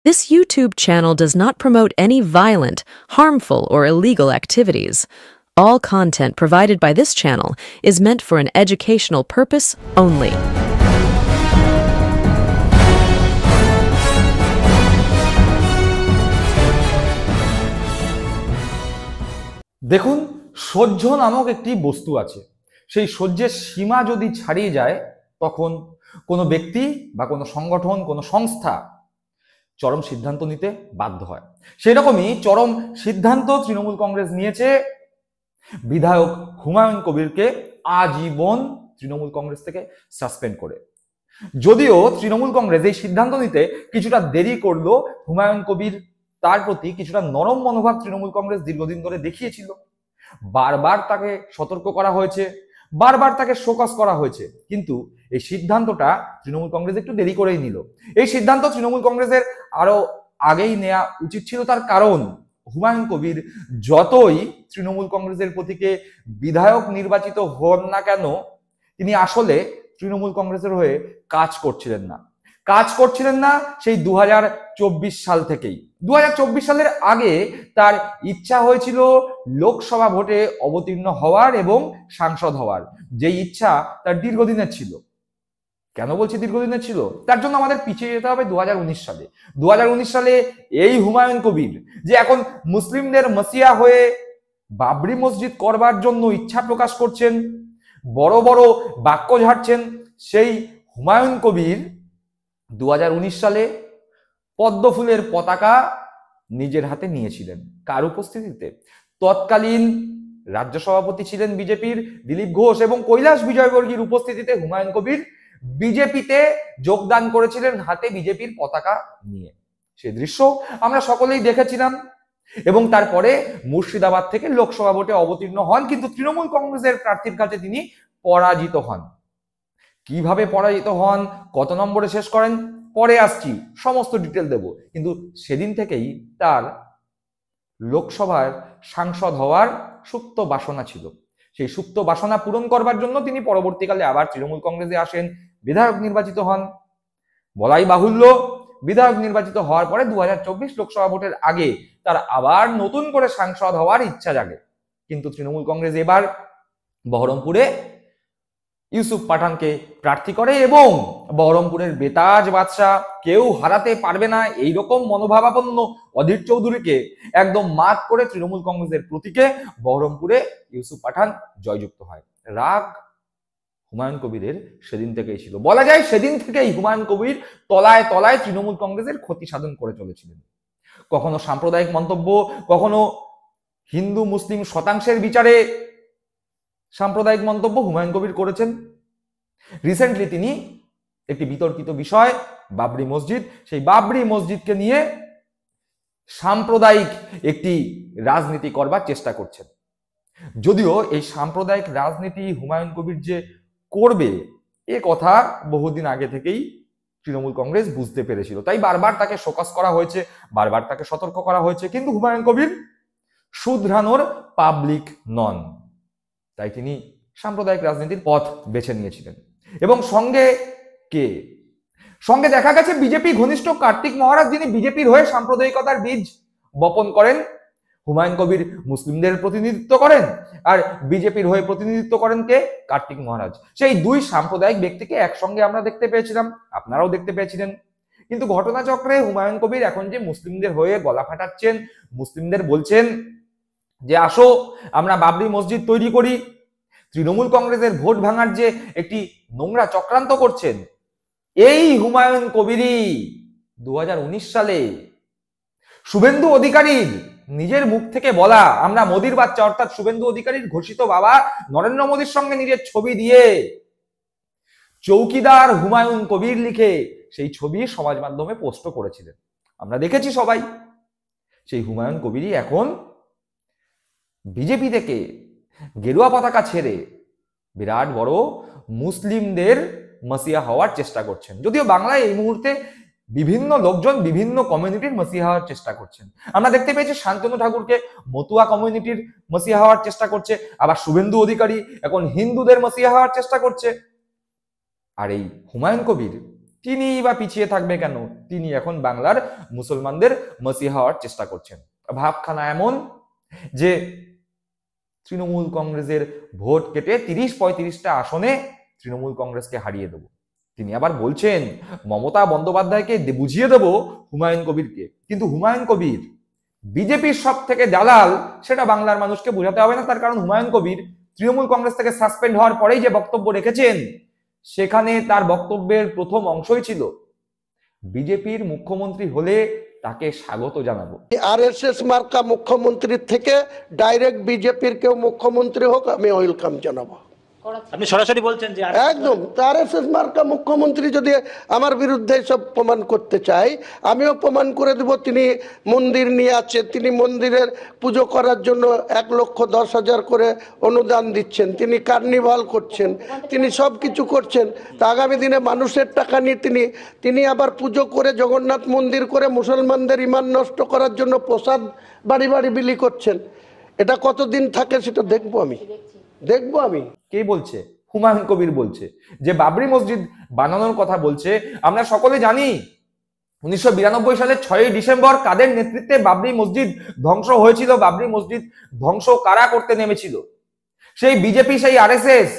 This YouTube channel does not promote any violent, harmful, or illegal activities. All content provided by this channel is meant for an educational purpose only. দেখুন, সহ্য নামক একটি বস্তু আছে। সেই সহ্যের সীমা যদি ছাড়িয়ে যায়, তখন কোনো ব্যক্তি বা কোনো সংগঠন, কোনো সংস্থা চরম সিদ্ধান্ত নিতে বাধ্য হয়। সেই রকমই চরম সিদ্ধান্ত তৃণমূল কংগ্রেস নিয়েছে বিধায়ক হুমায়ুন কবিরকে আজীবন তৃণমূল কংগ্রেস থেকে সাসপেন্ড করে। যদিও তৃণমূল কংগ্রেস এই সিদ্ধান্ত নিতে কিছুটা দেরি করলো, হুমায়ুন কবির তার প্রতি কিছুটা নরম মনোভাব তৃণমূল কংগ্রেস দীর্ঘদিন ধরে দেখিয়েছিল। বারবার তাকে সতর্ক করা হয়েছে, বারবার তাকে শোকজ করা হয়েছে, কিন্তু এই সিদ্ধান্তটা তৃণমূল কংগ্রেস একটু দেরি করেই নিল। এই সিদ্ধান্ত তৃণমূল কংগ্রেসের আরো আগেই নেওয়া উচিত ছিল, তার কারণ হুমায়ুন কবির যতই তৃণমূল কংগ্রেসের প্রতীকে বিধায়ক নির্বাচিত হন না কেন, তিনি আসলে তৃণমূল কংগ্রেসের হয়ে কাজ করছিলেন না সেই 2024 সাল থেকেই। 2024 সালের আগে তার ইচ্ছা হয়েছিল লোকসভা ভোটে অবতীর্ণ হওয়ার এবং সাংসদ হওয়ার, যেই ইচ্ছা তার দীর্ঘদিনের ছিল। কেন বলছি দীর্ঘদিনের ছিল? তার জন্য আমাদের পিছিয়ে যেতে হবে 2019 সালে। 2019 সালে এই হুমায়ুন কবির, যে এখন মুসলিমদের মসিহা হয়ে বাবরি মসজিদ করবার জন্য ইচ্ছা প্রকাশ করছেন, বড় বড় বাক্য ঝাড়ছেন, সেই হুমায়ুন কবির 2019 সালে পদ্ম ফুলের পতাকা নিজের হাতে নিয়েছিলেন। কার উপস্থিতিতে? তৎকালীন রাজ্য সভাপতি ছিলেন বিজেপির দিলীপ ঘোষ এবং কৈলাস বিজয়বর্গীর উপস্থিতিতে হুমায়ুন কবির বিজেপিতে যোগদান করেছিলেন হাতে বিজেপির পতাকা নিয়ে। সেই দৃশ্য আমরা সকলেই দেখেছিলাম। এবং তারপরে মুর্শিদাবাদ থেকে লোকসভা ভোটে অবতীর্ণ হন, কিন্তু তৃণমূল কংগ্রেসের প্রার্থীর কাছে তিনি পরাজিত হন। কিভাবে পরাজিত হন, কত নম্বরে শেষ করেন, পরে আসছি, সমস্ত ডিটেল দেব। কিন্তু সেদিন থেকেই তার লোকসভার সাংসদ হওয়ার সুপ্ত বাসনা ছিল। সেই সুপ্ত বাসনা পূরণ করবার জন্য তিনি পরবর্তীকালে আবার তৃণমূল কংগ্রেসে আসেন, বিধায়ক নির্বাচিত হন। বলাই বাহুল্য, বিধায়ক নির্বাচিত হওয়ার পরে 2024 লোকসভা ভোটের আগে তার আবার নতুন করে সাংসদ হওয়ার ইচ্ছা জাগে। কিন্তু তৃণমূল কংগ্রেস এবার বহরমপুরে ইউসুফ পাঠানকে প্রার্থী করে এবং বহরমপুরের বেতাজ বাদশাহ, কেউ হারাতে পারবে না এইরকম মনোভাবাপন্ন অধীর চৌধুরীকে একদম মাত করে তৃণমূল কংগ্রেসের প্রতীকে বহরমপুরে ইউসুফ পাঠান জয়যুক্ত হয়। রাগ হুমায়ুন কবিরের সেদিন থেকেই ছিল। বলা যায় সেদিন থেকেই হুমায়ুন কবির তলায় তলায় তৃণমূল কংগ্রেসের ক্ষতি সাধন করে চলেছিলেন। কখনো সাম্প্রদায়িক মন্তব্য, কখনো হিন্দু মুসলিম শতাংশের বিচারে সাম্প্রদায়িক মন্তব্য হুমায়ুন কবির করেছেন। রিসেন্টলি তিনি একটি বিতর্কিত বিষয় বাবরি মসজিদ, সেই বাবরি মসজিদকে নিয়ে সাম্প্রদায়িক একটি রাজনীতি করবার চেষ্টা করছেন। যদিও এই সাম্প্রদায়িক রাজনীতি হুমায়ুন কবির যে করবে, এ কথা বহুদিন আগে থেকেই তৃণমূল কংগ্রেস বুঝতে পেরেছিল। তাই বারবার তাকে শোকজ করা হয়েছে, বারবার তাকে সতর্ক করা হয়েছে, কিন্তু হুমায়ুন কবির শুধরানোর পাবলিক নন। তাই তিনি সাম্প্রদায়িক রাজনীতির পথ বেছে নিয়েছিলেন। এবং সঙ্গে দেখা গেছে বিজেপি ঘনিষ্ঠ কার্তিক মহারাজ, যিনি বিজেপির হয়ে সাম্প্রদায়িকতার বীজ বপন করেন। হুমায়ুন কবির মুসলিমদের প্রতিনিধিত্ব করেন, আর বিজেপির হয়ে প্রতিনিধিত্ব করেন কে? কার্তিক মহারাজ। সেই দুই সাম্প্রদায়িক ব্যক্তিকে একসঙ্গে আমরা দেখতে পেয়েছিলাম, আপনারাও দেখতে পেয়েছিলেন। কিন্তু ঘটনাচক্রে হুমায়ুন কবির এখন যে মুসলিমদের হয়ে গলা ফাটাচ্ছেন, মুসলিমদের বলছেন যে আসো আমরা বাবরি মসজিদ তৈরি করি, তৃণমূল কংগ্রেসের ভোট ভাঙার যে একটি নোংরা চক্রান্ত করছেন, এই হুমায়ুন কবিরই 2019 সালে শুভেন্দু অধিকারীর নিজের মুখ থেকে বলা, আমরা মোদির বাচ্চা অর্থাৎ শুভেন্দু অধিকারীর ঘোষিত বাবা নরেন্দ্র মোদীর সঙ্গে নিজের ছবি দিয়ে চৌকিদার হুমায়ুন কবির লিখে সেই ছবি সমাজ মাধ্যমে পোস্ট করেছিলেন, আমরা দেখেছি সবাই। সেই হুমায়ুন কবিরই এখন বিজেপি থেকে গেরুয়া পতাকা ছেড়ে বিরাট বড় মুসলিমদের মসিহা হওয়ার চেষ্টা করছেন। যদিও বাংলায় এই মুহূর্তে বিভিন্ন লোকজন বিভিন্ন কমিউনিটির মসিহা হওয়ার চেষ্টা করছেন। আমরা দেখতে পেয়েছি শান্তনু ঠাকুরকে মতুয়া কমিউনিটির মসিহা হওয়ার চেষ্টা করছে, আবার শুভেন্দু অধিকারী এখন হিন্দুদের মসিহা হওয়ার চেষ্টা করছে। আর এই হুমায়ুন কবির তিনি বা পিছিয়ে থাকবে কেন? তিনি এখন বাংলার মুসলমানদের মসিহা হওয়ার চেষ্টা করছেন। ভাবখানা এমন যে তৃণমূল কংগ্রেসের ভোট কেটে 30-35টা আসনে তৃণমূল কংগ্রেসকে হারিয়ে দেব। তিনি আবার বলছেন মমতা বন্দ্যোপাধ্যায়কে বুঝিয়ে দেব হুমায়ুন কবিরকে। কিন্তু হুমায়ুন কবির বিজেপির সব থেকে দালাল, সেটা বাংলার মানুষকে বোঝাতে হবে না। তার কারণ হুমায়ুন কবির তৃণমূল কংগ্রেস থেকে সাসপেন্ড হওয়ার পরেই যে বক্তব্য রেখেছেন, সেখানে তার বক্তব্যের প্রথম অংশই ছিল বিজেপির মুখ্যমন্ত্রী হলে তাকে স্বাগত জানাবো। আরএসএস মার্কা মুখ্যমন্ত্রীর থেকে ডাইরেক্ট বিজেপির কেউ মুখ্যমন্ত্রী হোক, আমি ওয়েলকাম জানাবো। আপনি সরাসরি বলছেন যে একদম আরএসএস মার্কা মুখ্যমন্ত্রী যদি আমার বিরুদ্ধে সব প্রমাণ করতে চায়, আমিও প্রমাণ করে দেব তিনি মন্দির নিয়ে আছে, তিনি মন্দিরের পুজো করার জন্য 1,10,000 করে অনুদান দিচ্ছেন, তিনি কার্নিভাল করছেন, তিনি সব কিছু করছেন। তা আগামী দিনে মানুষের টাকা নিয়ে তিনি আবার পুজো করে জগন্নাথ মন্দির করে মুসলমানদের ইমান নষ্ট করার জন্য প্রসাদ বাড়ি বাড়ি বিলি করছেন। এটা কতদিন থাকে সেটা দেখবো আমি। কে বলছে? হুমায়ুন কবির বলছে যে বাবরি মসজিদ বানানোর কথা বলছে। আমরা সকলে জানি 1992 সালের 6ই ডিসেম্বর কাদের নেতৃত্বে বাবরি মসজিদ ধ্বংস হয়েছিল। বাবরি মসজিদ ধ্বংস কারা করতে নেমেছিল? সেই বিজেপি, সেই আরএসএস।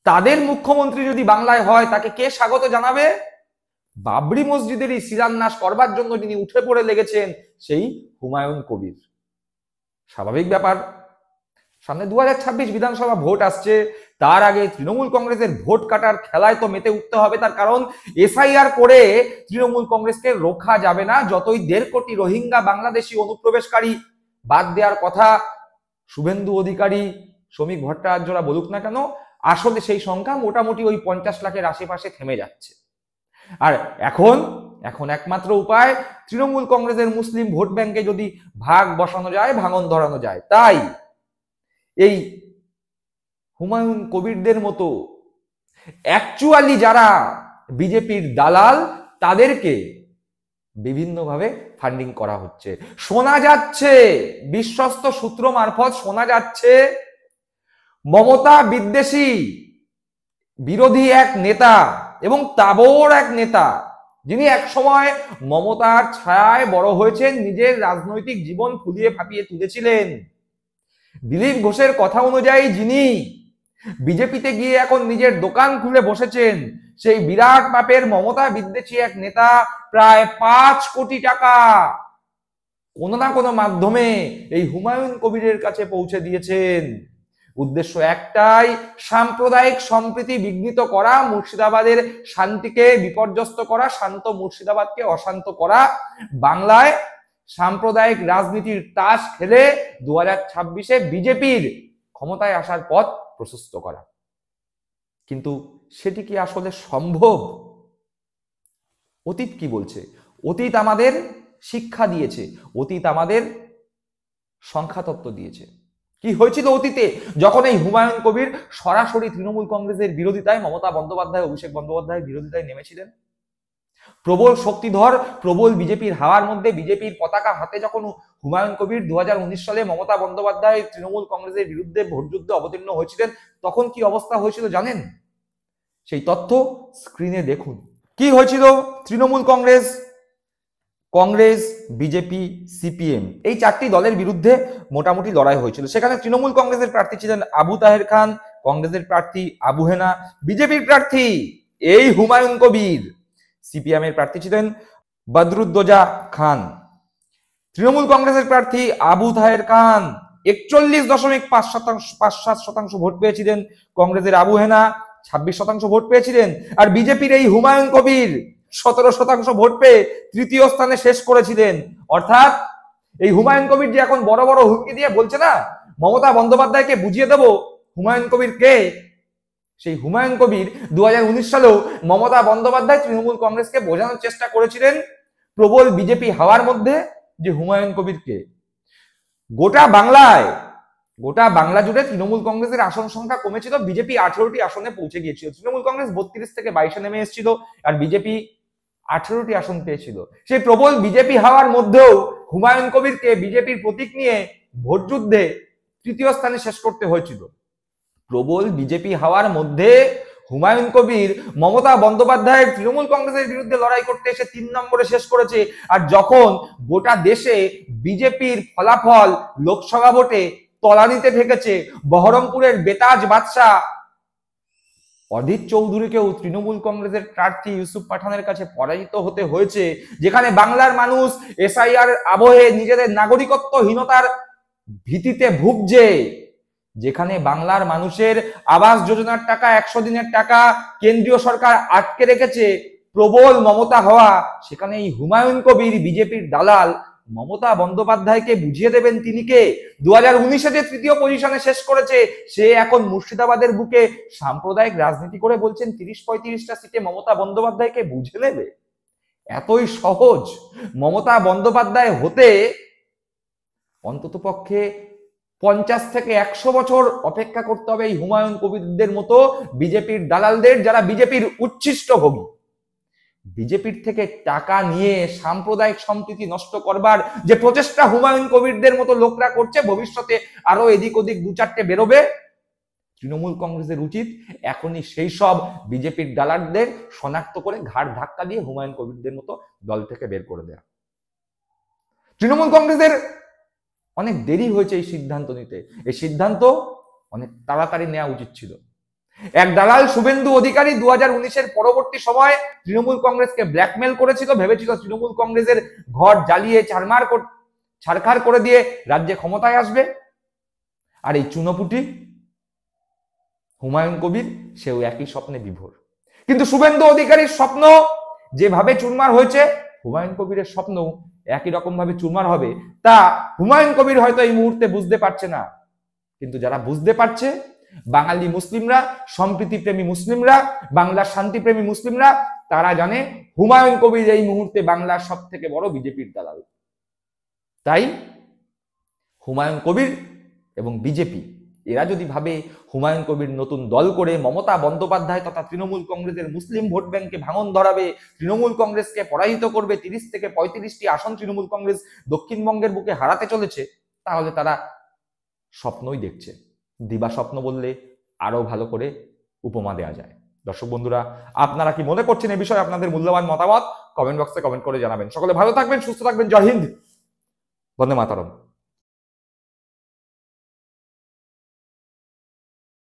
তাদের মুখ্যমন্ত্রী যদি বাংলায় হয়, তাকে কে স্বাগত জানাবে? বাবরি মসজিদেরই শিলান্যাস করবার জন্য যিনি উঠে পড়ে লেগেছেন, সেই হুমায়ুন কবির। স্বাভাবিক ব্যাপার। সামনে 2026 বিধানসভা ভোট আসছে। তার আগে তৃণমূল কংগ্রেসের ভোট কাটার খেলায় তো মেতে উঠতে হবে। তার কারণ এসআইআর করে তৃণমূল কংগ্রেসকে রোখা যাবে না। যতই 1.5 কোটি রোহিঙ্গা বাংলাদেশি অনুপ্রবেশকারী বাদ দেওয়ার কথা শুভেন্দু অধিকারী, শ্রমিক ভট্টাচার্যরা বলুক না কেন, আসলে সেই সংখ্যা মোটামুটি ওই 50 লাখের আশেপাশে থেমে যাচ্ছে। আর এখন একমাত্র উপায় তৃণমূল কংগ্রেসের মুসলিম ভোট ব্যাংকে যদি ভাগ বসানো যায়, ভাঙন ধরানো যায়। তাই এই হুমায়ুন কবিরদের মতো অ্যাকচুয়ালি যারা বিজেপির দালাল, তাদেরকে বিভিন্নভাবে ফান্ডিং করা হচ্ছে। শোনা যাচ্ছে, বিশ্বস্ত সূত্র মারফত শোনা যাচ্ছে, মমতা বিদ্বেষী বিরোধী এক নেতা এবং তাবড় এক নেতা, যিনি একসময় মমতার ছায়ায় বড় হয়েছেন, নিজের রাজনৈতিক জীবন ফুলিয়ে ফাঁপিয়ে তুলেছিলেন, দিলীপ ঘোষের কথা অনুযায়ী যিনি বিজেপিতে গিয়ে এখন নিজের দোকান খুলে বসেছেন, সেই বিরাট মাপের মমতা বিদ্বেষী এক নেতা প্রায় 5 কোটি টাকা কোনো না কোনো মাধ্যমে এই হুমায়ুন কবিরের কাছে পৌঁছে দিয়েছেন। উদ্দেশ্য একটাই, সাম্প্রদায়িক সম্প্রীতি বিঘ্নিত করা, মুর্শিদাবাদের শান্তিকে বিপর্যস্ত করা, শান্ত মুর্শিদাবাদকে অশান্ত করা, বাংলায় সাম্প্রদায়িক রাজনীতির তাস খেলে 2026-এ বিজেপির ক্ষমতায় আসার পথ প্রশস্ত করা। কিন্তু সেটি কি আসলে সম্ভব? অতীত কি বলছে? অতীত আমাদের শিক্ষা দিয়েছে, অতীত আমাদের সংখ্যাতত্ত্ব দিয়েছে। কি হয়েছিল অতীতে, যখন এই হুমায়ুন কবির সরাসরি তৃণমূল কংগ্রেসের বিরোধিতায়, মমতা বন্দ্যোপাধ্যায়, অভিষেক বন্দ্যোপাধ্যায়ের বিরোধিতায় নেমেছিলেন। প্রবল শক্তিধর, প্রবল বিজেপির হাওয়ার মধ্যে, বিজেপির পতাকা হাতে যখন হুমায়ুন কবির 2019 সালে মমতা বন্দ্যোপাধ্যায় তৃণমূল কংগ্রেসের বিরুদ্ধে ভোটযুদ্ধে অবতীর্ণ হয়েছিলেন, তখন কি অবস্থা হয়েছিল জানেন? সেই তথ্য স্ক্রিনে দেখুন। কি হয়েছিল? তৃণমূল কংগ্রেস, বিজেপি, সিপিএম, এই 4টি দলের বিরুদ্ধে মোটামুটি লড়াই হয়েছিল। সেখানে তৃণমূল কংগ্রেসের প্রার্থী ছিলেন আবু তাহের খান, কংগ্রেসের প্রার্থী আবু হেনা, বিজেপির প্রার্থী এই হুমায়ুন কবির, সিপিএম এর প্রার্থী ছিলেন বদরুদ্দোজা খান। তৃণমূল কংগ্রেসের প্রার্থী আবু তাহের খান 41.5% ভোট পেয়েছিলেন, কংগ্রেসের আবু হেনা 26% ভোট পেয়েছিলেন, আর বিজেপির এই হুমায়ুন কবির 17% ভোট পেয়ে তৃতীয় স্থানে শেষ করেছিলেন। অর্থাৎ এই হুমায়ুন কবির যে এখন বড় বড় হুমকি দিয়ে বলছে না মমতা বন্দ্যোপাধ্যায়কে বুঝিয়ে দেব হুমায়ুন কবির কে, সেই হুমায়ুন কবির 2019 সালেও মমতা বন্দ্যোপাধ্যায় তৃণমূল কংগ্রেসকে বোঝানোর চেষ্টা করেছিলেন প্রবল বিজেপি হাওয়ার মধ্যে যে হুমায়ুন কবির কে। গোটা বাংলা জুড়ে তৃণমূল কংগ্রেসের আসন সংখ্যা কমেছিল, বিজেপি 18টি আসনে পৌঁছে গিয়েছিল। তৃণমূল কংগ্রেস 32 থেকে 22-এ নেমে এসেছিল, আর বিজেপি 18টি আসন পেয়েছিল। সেই প্রবল বিজেপি হাওয়ার মধ্যেও হুমায়ুন কবিরকে বিজেপির প্রতীক নিয়ে ভোট যুদ্ধে তৃতীয় স্থানে শেষ করতে হয়েছিল। প্রবল বিজেপি হাওয়ার মধ্যে হুমায়ুন কবির মমতা বন্দ্যোপাধ্যায়ের তৃণমূল কংগ্রেসের বিরুদ্ধে লড়াই করতে এসে 3 নম্বরে শেষ করেছে, আর যখন গোটা দেশে বিজেপির ফলাফল লোকসভা ভোটে তলানিতে ঠেকেছে, বহরমপুরের বেতাজ বাদশাহ অধীর চৌধুরীকেও তৃণমূল কংগ্রেসের প্রার্থী ইউসুফ পাঠানের কাছে পরাজিত হতে হয়েছে, যেখানে বাংলার মানুষ এসআইআর আবহে নিজেদের নাগরিকত্বহীনতার ভীতিতে ভুগছে, যেখানে বাংলার মানুষের আবাস যোজনার টাকা 100 দিনের টাকা কেন্দ্রীয় সরকার আটকে রেখেছে প্রবল মমতা হওয়া, সেখানে এই হুমায়ুন কবির বিজেপির দালাল মমতা বন্দ্যোপাধ্যায়কে বুঝিয়ে দেবেন তিনি কে। 2019-এ যে তৃতীয় পজিশনে শেষ করেছে, সে এখন মুর্শিদাবাদের বুকে সাম্প্রদায়িক রাজনীতি করে বলছেন 30-35টা সিটে মমতা বন্দ্যোপাধ্যায়কে বুঝে নেবে। এতই সহজ মমতা বন্দ্যোপাধ্যায় হতে অন্তত পক্ষে 50 থেকে 100 বছর অপেক্ষা করতে হবে এই হুমায়ুন কবিরদের মতো বিজেপির দালালদের, যারা বিজেপির উচ্ছিষ্ট ভোগী, বিজেপির থেকে টাকা নিয়ে সাম্প্রদায়িক সম্প্রীতি নষ্ট করবার যে প্রচেষ্টা হুমায়ুন কবিরদের মতো লোকরা করছে, ভবিষ্যতে আরো এদিক ওদিক 2-4টে বেরোবে। তৃণমূল কংগ্রেসের উচিত এখনই সেই সব বিজেপির দালালদের শনাক্ত করে ঘাড় ধাক্কা দিয়ে হুমায়ুন কবিরদের মতো দল থেকে বের করে দেয়া। তৃণমূল কংগ্রেসের অনেক দেরি হয়েছে এই সিদ্ধান্ত নিতে, এই সিদ্ধান্ত অনেক তাড়াতাড়ি নেওয়া উচিত ছিল। এক দালাল শুভেন্দু অধিকারী 2019-এর পরবর্তী সময় তৃণমূল কংগ্রেসকে ব্ল্যাকমেল করেছিল, ভেবেছিল তৃণমূল কংগ্রেসের ঘর জ্বালিয়ে ছারখার করে দিয়ে রাজ্যে ক্ষমতায় আসবে। আর এই চুনোপুটি হুমায়ুন কবির সেও একই স্বপ্নে বিভোর। কিন্তু শুভেন্দু অধিকারীর স্বপ্ন যেভাবে চুরমার হয়েছে, হুমায়ুন কবিরের স্বপ্ন একই রকম ভাবে চুরমার হবে, তা হুমায়ুন কবির হয়তো এই মুহূর্তে বুঝতে পারছে না। কিন্তু যারা বুঝতে পারছে, বাঙালি মুসলিমরা, সম্প্রীতিপ্রেমী মুসলিমরা, বাংলার শান্তিপ্রেমী মুসলিমরা, তারা জানে হুমায়ুন কবির এই মুহূর্তে বাংলার সব থেকে বড় বিজেপির দালাল। তাই হুমায়ুন কবির এবং বিজেপি এরা যদি ভাবে হুমায়ুন কবির নতুন দল করে মমতা বন্দ্যোপাধ্যায় তথা তৃণমূল কংগ্রেসের মুসলিম ভোট ব্যাংকে ভাঙন ধরাবে, তৃণমূল কংগ্রেসকে পরাজিত করবে, 30 থেকে 35টি আসন তৃণমূল কংগ্রেস দক্ষিণবঙ্গের বুকে হারাতে চলেছে, তাহলে তারা স্বপ্নই দেখছে। দিবা স্বপ্ন বললে আরো ভালো করে উপমা দেওয়া যায়। দর্শক বন্ধুরা, আপনারা কি মনে করছেন এই বিষয়ে? আপনাদের মূল্যবান মতামত কমেন্ট বক্সে কমেন্ট করে জানাবেন। সকলে ভালো থাকবেন, সুস্থ থাকবেন। জয় হিন্দ, বন্দে মাতরম।